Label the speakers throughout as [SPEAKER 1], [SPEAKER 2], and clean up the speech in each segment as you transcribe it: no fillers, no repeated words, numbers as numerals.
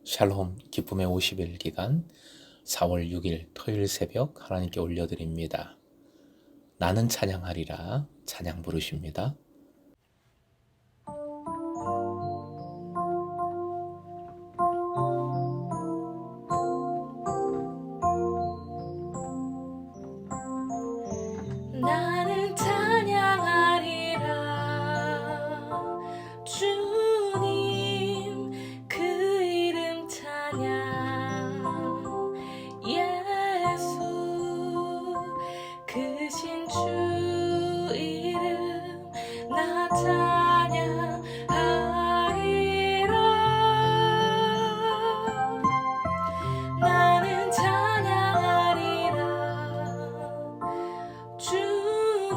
[SPEAKER 1] 샬롬 기쁨의 50일 기간 4월 6일 토요일 새벽 하나님께 올려드립니다. 나는 찬양하리라 찬양 부르십니다.
[SPEAKER 2] 나는 찬양하리라 주님 그 이름 찬양 예수 크신 주 이름 나 찬양하리라 나는 찬양하리라 주님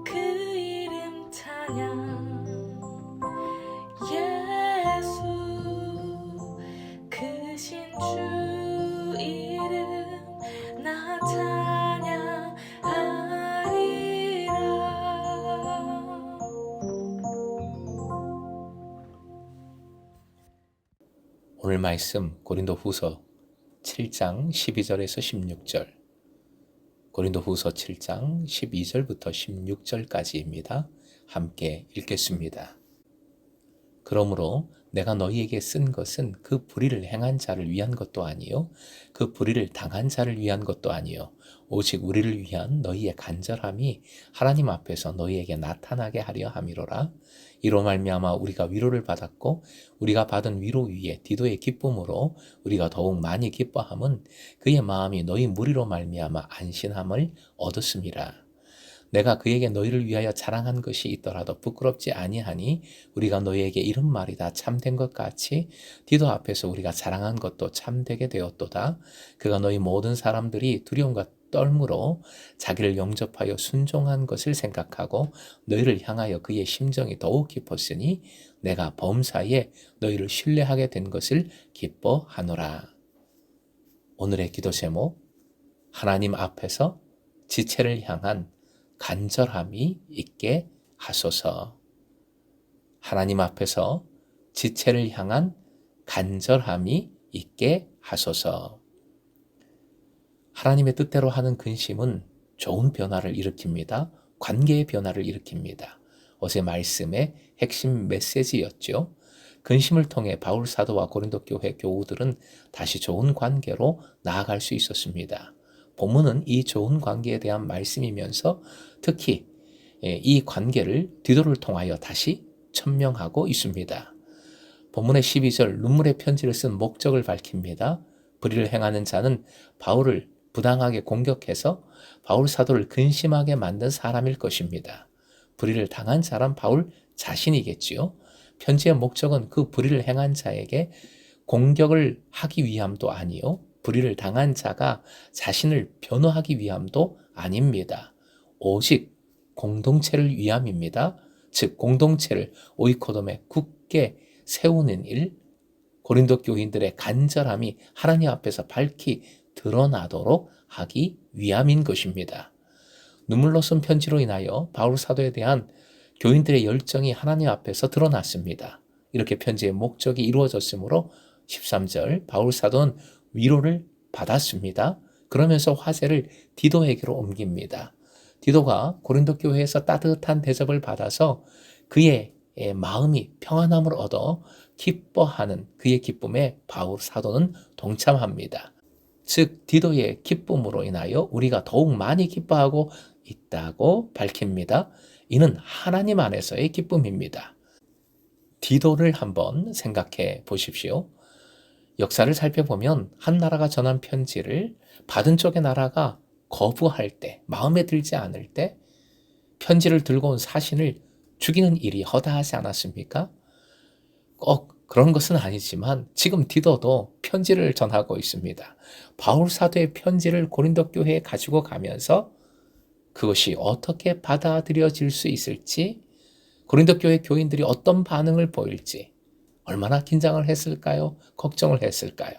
[SPEAKER 2] 그 이름 찬양 예수 크신 주 이름 나 찬양하리라.
[SPEAKER 1] 오늘 말씀 고린도후서 7장 12절에서 16절, 고린도후서 7장 12절부터 16절까지입니다. 함께 읽겠습니다. 그러므로 내가 너희에게 쓴 것은 그 불의를 행한 자를 위한 것도 아니요 그 불의를 당한 자를 위한 것도 아니요 오직 우리를 위한 너희의 간절함이 하나님 앞에서 너희에게 나타나게 하려 함이로라. 이로 말미암아 우리가 위로를 받았고 우리가 받은 위로 위에 디도의 기쁨으로 우리가 더욱 많이 기뻐함은 그의 마음이 너희 무리로 말미암아 안신함을 얻었음이라. 내가 그에게 너희를 위하여 자랑한 것이 있더라도 부끄럽지 아니하니 우리가 너희에게 이런 말이 다 참된 것 같이 디도 앞에서 우리가 자랑한 것도 참되게 되었도다. 그가 너희 모든 사람들이 두려움과 떨므로 자기를 영접하여 순종한 것을 생각하고 너희를 향하여 그의 심정이 더욱 깊었으니 내가 범사에 너희를 신뢰하게 된 것을 기뻐하노라. 오늘의 기도 제목, 하나님 앞에서 지체를 향한 간절함이 있게 하소서. 하나님 앞에서 지체를 향한 간절함이 있게 하소서. 하나님의 뜻대로 하는 근심은 좋은 변화를 일으킵니다. 관계의 변화를 일으킵니다. 어제 말씀의 핵심 메시지였죠. 근심을 통해 바울 사도와 고린도 교회 교우들은 다시 좋은 관계로 나아갈 수 있었습니다. 본문은 이 좋은 관계에 대한 말씀이면서 특히 이 관계를 디도를 통하여 다시 천명하고 있습니다. 본문의 12절 눈물의 편지를 쓴 목적을 밝힙니다. 불의를 행하는 자는 바울을 부당하게 공격해서 바울 사도를 근심하게 만든 사람일 것입니다. 불의를 당한 사람 바울 자신이겠지요. 편지의 목적은 그 불의를 행한 자에게 공격을 하기 위함도 아니요 불의를 당한 자가 자신을 변호하기 위함도 아닙니다. 오직 공동체를 위함입니다. 즉 공동체를 오이코돔에 굳게 세우는 일, 고린도 교인들의 간절함이 하나님 앞에서 밝히 드러나도록 하기 위함인 것입니다. 눈물로 쓴 편지로 인하여 바울 사도에 대한 교인들의 열정이 하나님 앞에서 드러났습니다. 이렇게 편지의 목적이 이루어졌으므로 13절 바울 사도는 위로를 받았습니다. 그러면서 화제를 디도에게로 옮깁니다. 디도가 고린도 교회에서 따뜻한 대접을 받아서 그의 마음이 평안함을 얻어 기뻐하는 그의 기쁨에 바울 사도는 동참합니다. 즉 디도의 기쁨으로 인하여 우리가 더욱 많이 기뻐하고 있다고 밝힙니다. 이는 하나님 안에서의 기쁨입니다. 디도를 한번 생각해 보십시오. 역사를 살펴보면 한 나라가 전한 편지를 받은 쪽의 나라가 거부할 때, 마음에 들지 않을 때 편지를 들고 온 사신을 죽이는 일이 허다하지 않았습니까? 꼭 그런 것은 아니지만 지금 디도도 편지를 전하고 있습니다. 바울 사도의 편지를 고린도 교회에 가지고 가면서 그것이 어떻게 받아들여질 수 있을지, 고린도 교회 교인들이 어떤 반응을 보일지 얼마나 긴장을 했을까요? 걱정을 했을까요?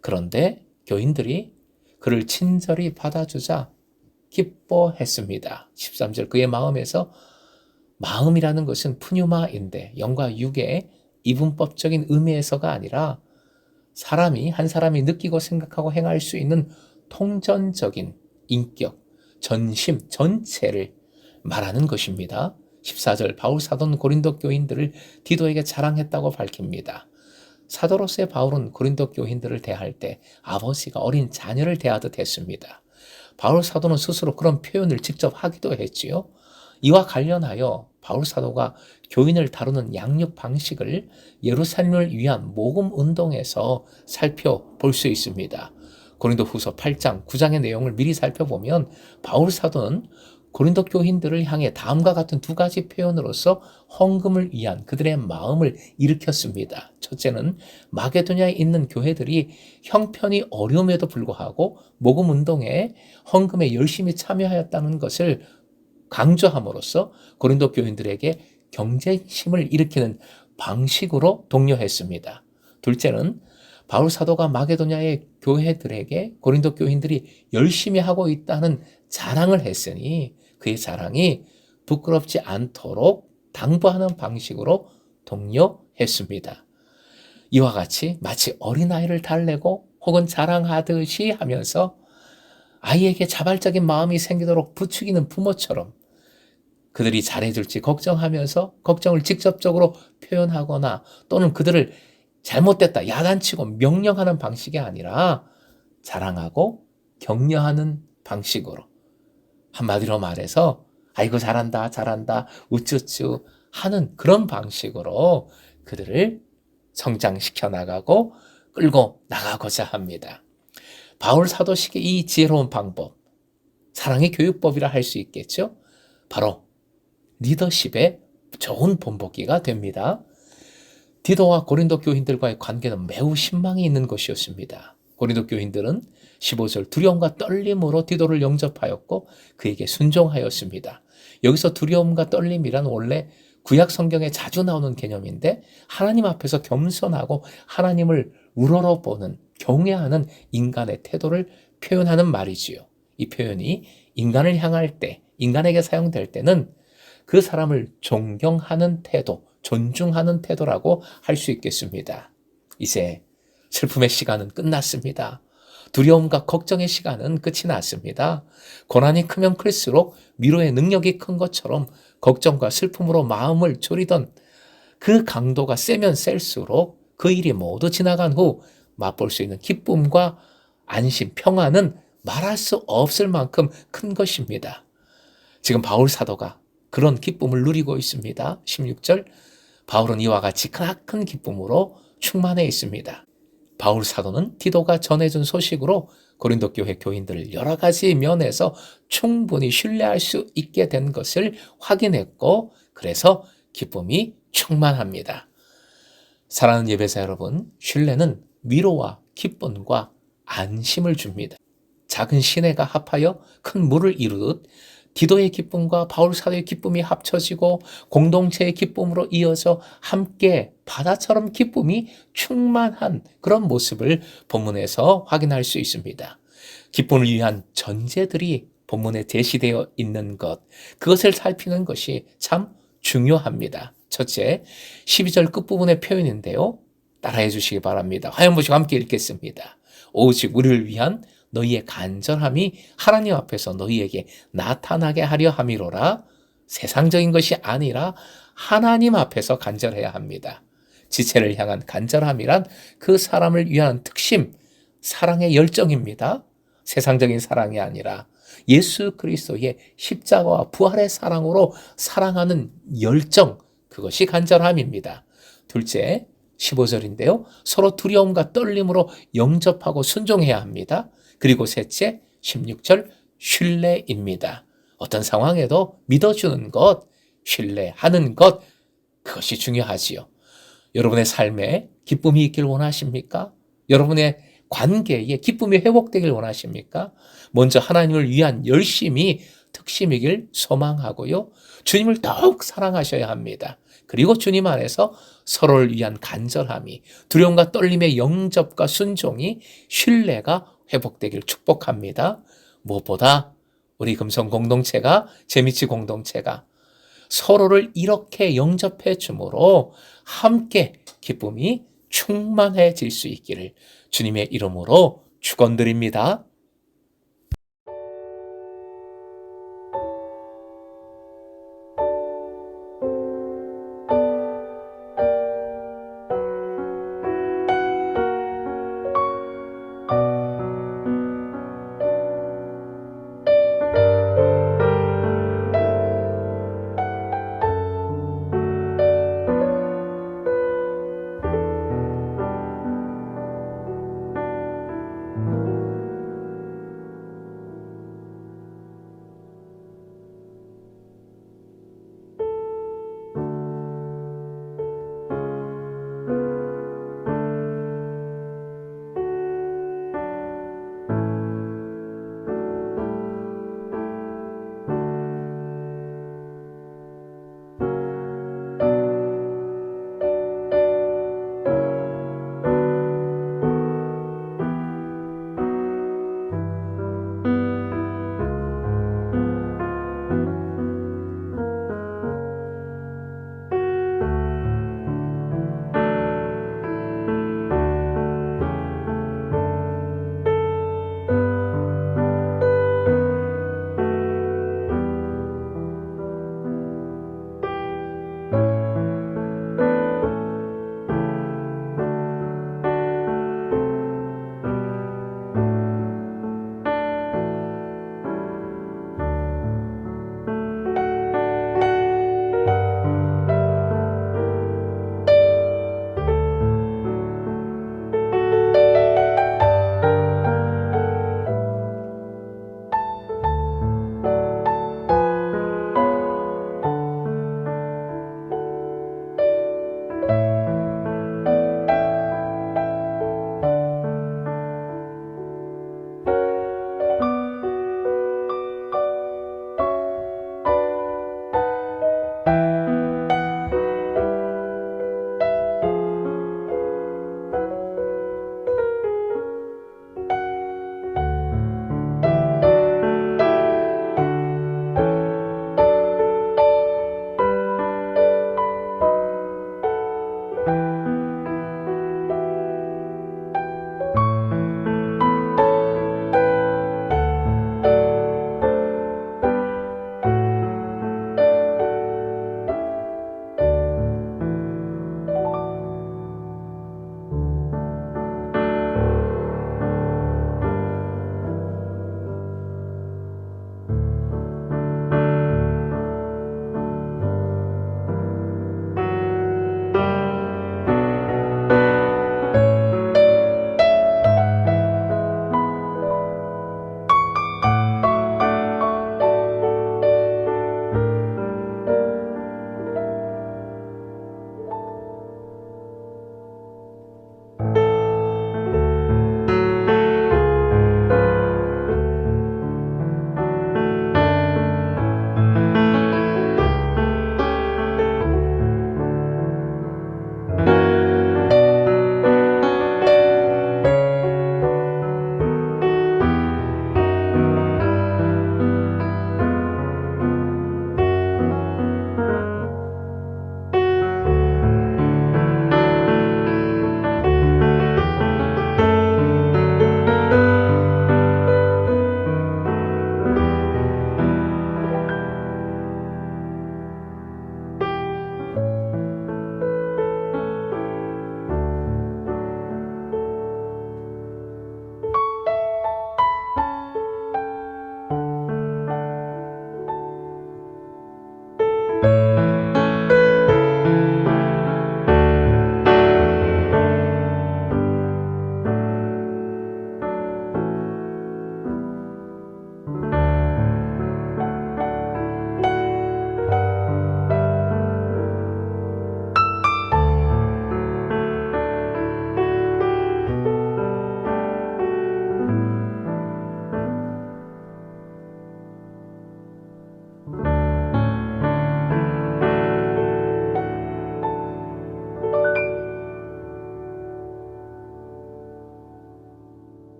[SPEAKER 1] 그런데 교인들이 그를 친절히 받아주자 기뻐했습니다. 13절 그의 마음에서 마음이라는 것은 푸뉴마인데 영과 육의 이분법적인 의미에서가 아니라 한 사람이 느끼고 생각하고 행할 수 있는 통전적인 인격, 전심 전체를 말하는 것입니다. 14절 바울 사도는 고린도 교인들을 디도에게 자랑했다고 밝힙니다. 사도로서의 바울은 고린도 교인들을 대할 때 아버지가 어린 자녀를 대하듯 했습니다. 바울 사도는 스스로 그런 표현을 직접 하기도 했지요. 이와 관련하여 바울 사도가 교인을 다루는 양육 방식을 예루살렘을 위한 모금 운동에서 살펴볼 수 있습니다. 고린도 후서 8장, 9장의 내용을 미리 살펴보면 바울 사도는 고린도 교인들을 향해 다음과 같은 두 가지 표현으로서 헌금을 위한 그들의 마음을 일으켰습니다. 첫째는 마게도냐에 있는 교회들이 형편이 어려움에도 불구하고 모금 운동에 헌금에 열심히 참여하였다는 것을 강조함으로써 고린도 교인들에게 경쟁심을 일으키는 방식으로 독려했습니다. 둘째는 바울 사도가 마게도냐의 교회들에게 고린도 교인들이 열심히 하고 있다는 자랑을 했으니 그의 자랑이 부끄럽지 않도록 당부하는 방식으로 독려했습니다. 이와 같이 마치 어린아이를 달래고 혹은 자랑하듯이 하면서 아이에게 자발적인 마음이 생기도록 부추기는 부모처럼 그들이 잘해줄지 걱정하면서 걱정을 직접적으로 표현하거나 또는 그들을 잘못됐다 야단치고 명령하는 방식이 아니라 자랑하고 격려하는 방식으로, 한마디로 말해서 아이고 잘한다 잘한다 우쭈쭈 하는 그런 방식으로 그들을 성장시켜 나가고 끌고 나가고자 합니다. 바울 사도식의 이 지혜로운 방법, 사랑의 교육법이라 할 수 있겠죠. 바로 리더십의 좋은 본보기가 됩니다. 디도와 고린도 교인들과의 관계는 매우 신망이 있는 것이었습니다. 고린도 교인들은 15절 두려움과 떨림으로 디도를 영접하였고 그에게 순종하였습니다. 여기서 두려움과 떨림이란 원래 구약 성경에 자주 나오는 개념인데 하나님 앞에서 겸손하고 하나님을 우러러보는 경외하는 인간의 태도를 표현하는 말이지요. 이 표현이 인간을 향할 때, 인간에게 사용될 때는 그 사람을 존경하는 태도, 존중하는 태도라고 할 수 있겠습니다. 이제 슬픔의 시간은 끝났습니다. 두려움과 걱정의 시간은 끝이 났습니다. 고난이 크면 클수록 위로의 능력이 큰 것처럼 걱정과 슬픔으로 마음을 졸이던 그 강도가 세면 셀수록 그 일이 모두 지나간 후 맛볼 수 있는 기쁨과 안심, 평안은 말할 수 없을 만큼 큰 것입니다. 지금 바울 사도가 그런 기쁨을 누리고 있습니다. 16절 바울은 이와 같이 큰 기쁨으로 충만해 있습니다. 바울 사도는 디도가 전해준 소식으로 고린도 교회 교인들을 여러 가지 면에서 충분히 신뢰할 수 있게 된 것을 확인했고 그래서 기쁨이 충만합니다. 사랑하는 예배자 여러분, 신뢰는 위로와 기쁨과 안심을 줍니다. 작은 시내가 합하여 큰 물을 이루듯 디도의 기쁨과 바울 사도의 기쁨이 합쳐지고 공동체의 기쁨으로 이어져 함께 바다처럼 기쁨이 충만한 그런 모습을 본문에서 확인할 수 있습니다. 기쁨을 위한 전제들이 본문에 제시되어 있는 것, 그것을 살피는 것이 참 중요합니다. 첫째, 12절 끝부분의 표현인데요. 따라해 주시기 바랍니다. 화면 보시고 함께 읽겠습니다. 오직 우리를 위한 너희의 간절함이 하나님 앞에서 너희에게 나타나게 하려 함이로라. 세상적인 것이 아니라 하나님 앞에서 간절해야 합니다. 지체를 향한 간절함이란 그 사람을 위한 특심, 사랑의 열정입니다. 세상적인 사랑이 아니라 예수 그리스도의 십자가와 부활의 사랑으로 사랑하는 열정, 그것이 간절함입니다. 둘째, 15절인데요. 서로 두려움과 떨림으로 영접하고 순종해야 합니다. 그리고 셋째, 16절, 신뢰입니다. 어떤 상황에도 믿어주는 것, 신뢰하는 것, 그것이 중요하지요. 여러분의 삶에 기쁨이 있길 원하십니까? 여러분의 관계에 기쁨이 회복되길 원하십니까? 먼저 하나님을 위한 열심이 특심이길 소망하고요. 주님을 더욱 사랑하셔야 합니다. 그리고 주님 안에서 서로를 위한 간절함이, 두려움과 떨림의 영접과 순종이, 신뢰가 회복되길 축복합니다. 무엇보다 우리 금성 공동체가, 재미치 공동체가 서로를 이렇게 영접해 주므로 함께 기쁨이 충만해질 수 있기를 주님의 이름으로 축원드립니다.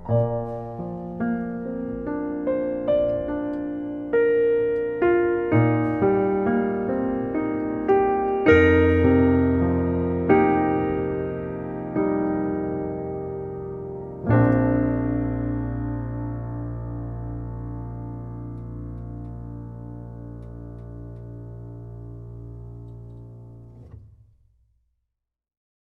[SPEAKER 2] 찬양